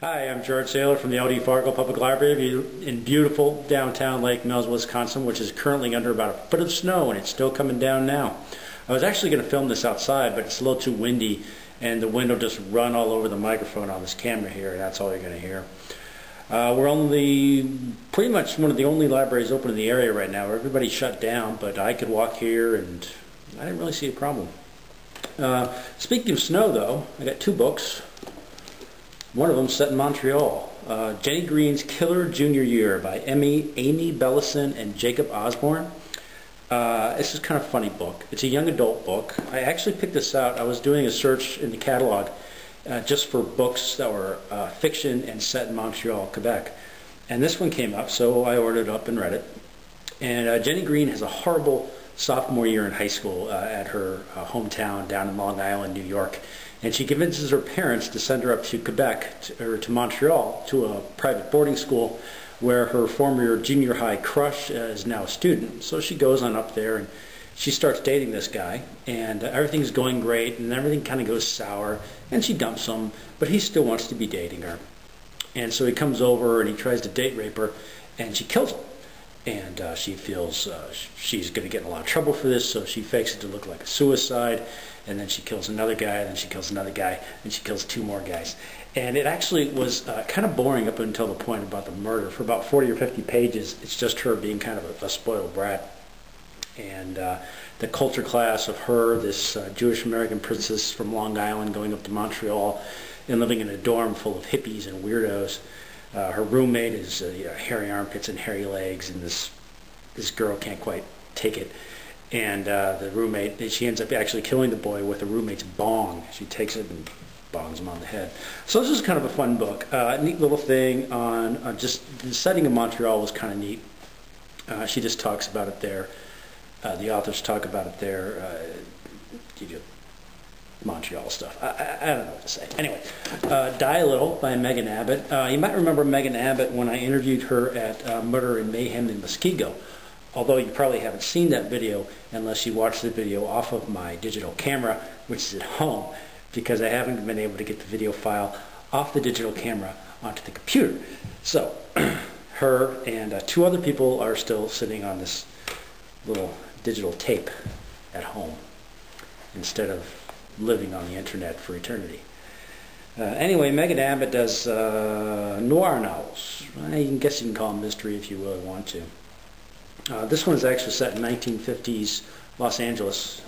Hi, I'm George Saylor from the LD Fargo Public Library in beautiful downtown Lake Mills, Wisconsin, which is currently under about a foot of snow, and it's still coming down now. I was actually going to film this outside, but it's a little too windy, and the wind will just run all over the microphone on this camera here, and that's all you're going to hear. We're pretty much one of the only libraries open in the area right now. Everybody's shut down, but I could walk here, and I didn't really see a problem. Speaking of snow, though, I got two books. One of them set in Montreal. Jenny Green's Killer Junior Year by Amy Belasen and Jacob Osborn. This is kind of a funny book. It's a young adult book. I actually picked this out. I was doing a search in the catalog just for books that were fiction and set in Montreal, Quebec. And this one came up, so I ordered it up and read it. And Jenny Green has a horrible sophomore year in high school at her hometown down in Long Island, New York. And she convinces her parents to send her up to Quebec, or to Montreal, to a private boarding school where her former junior high crush is now a student. So she goes on up there and she starts dating this guy, and everything's going great, and everything kind of goes sour, and she dumps him, but he still wants to be dating her. And so he comes over and he tries to date rape her, and she kills him. And she feels she's going to get in a lot of trouble for this, so she fakes it to look like a suicide, and then she kills another guy, and then she kills another guy, and she kills two more guys. And it actually was kind of boring up until the point about the murder. For about 40 or 50 pages, it's just her being kind of a spoiled brat. And the culture class of her, this Jewish-American princess from Long Island going up to Montreal and living in a dorm full of hippies and weirdos. Her roommate is hairy armpits and hairy legs, and this girl can't quite take it. And the roommate, she ends up actually killing the boy with the roommate's bong. She takes it and bongs him on the head. So this is kind of a fun book. A neat little thing on just the setting of Montreal was kind of neat. She just talks about it there. The authors talk about it there. Montreal stuff. I don't know what to say. Anyway, Die a Little by Megan Abbott. You might remember Megan Abbott when I interviewed her at Murder and Mayhem in Muskego. Although you probably haven't seen that video unless you watched the video off of my digital camera, which is at home, because I haven't been able to get the video file off the digital camera onto the computer. So, her and two other people are still sitting on this little digital tape at home instead of living on the internet for eternity. Anyway, Megan Abbott does noir novels. I guess you can call them mystery if you really want to. This one is actually set in 1950s Los Angeles.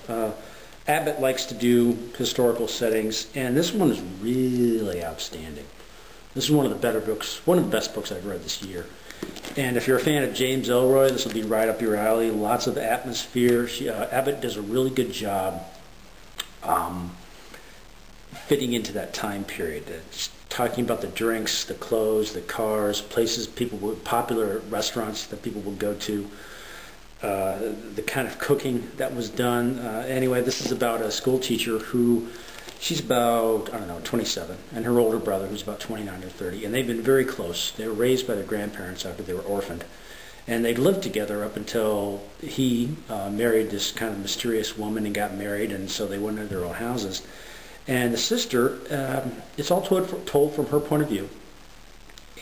Abbott likes to do historical settings, and this one is really outstanding. This is one of the better books, one of the best books I've read this year. And if you're a fan of James Ellroy, this will be right up your alley. Lots of atmosphere. Abbott does a really good job fitting into that time period. Just talking about the drinks, the clothes, the cars, places popular restaurants that people would go to, the kind of cooking that was done. Anyway, this is about a school teacher who, she's about, I don't know, 27, and her older brother who's about 29 or 30, and they've been very close. They were raised by their grandparents after they were orphaned. And they lived together up until he married this kind of mysterious woman and got married, and so they went into their own houses. And the sister, it's all told from her point of view.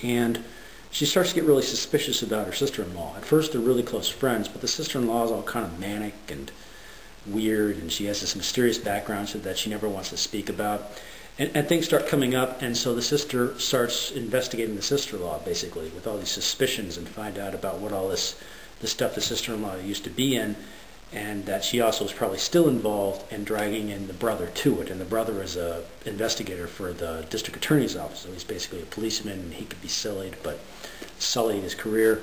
And she starts to get really suspicious about her sister-in-law. At first they're really close friends, but the sister-in-law is all kind of manic and weird, and she has this mysterious background that she never wants to speak about. And things start coming up, and so the sister starts investigating the sister-in-law, basically, with all these suspicions, and find out about what all this stuff the sister-in-law used to be in, and that she also is probably still involved in dragging in the brother to it. And the brother is an investigator for the district attorney's office, so he's basically a policeman, and he could be sullied his career.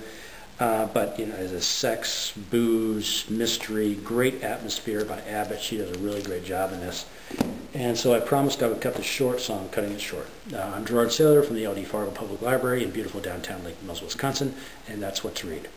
But you know, as a sex, booze, mystery, great atmosphere by Abbott. She does a really great job in this. And so I promised I would cut this short, so I'm cutting it short. I'm George Saylor from the LD Fargo Public Library in beautiful downtown Lake Mills, Wisconsin, and that's what to read.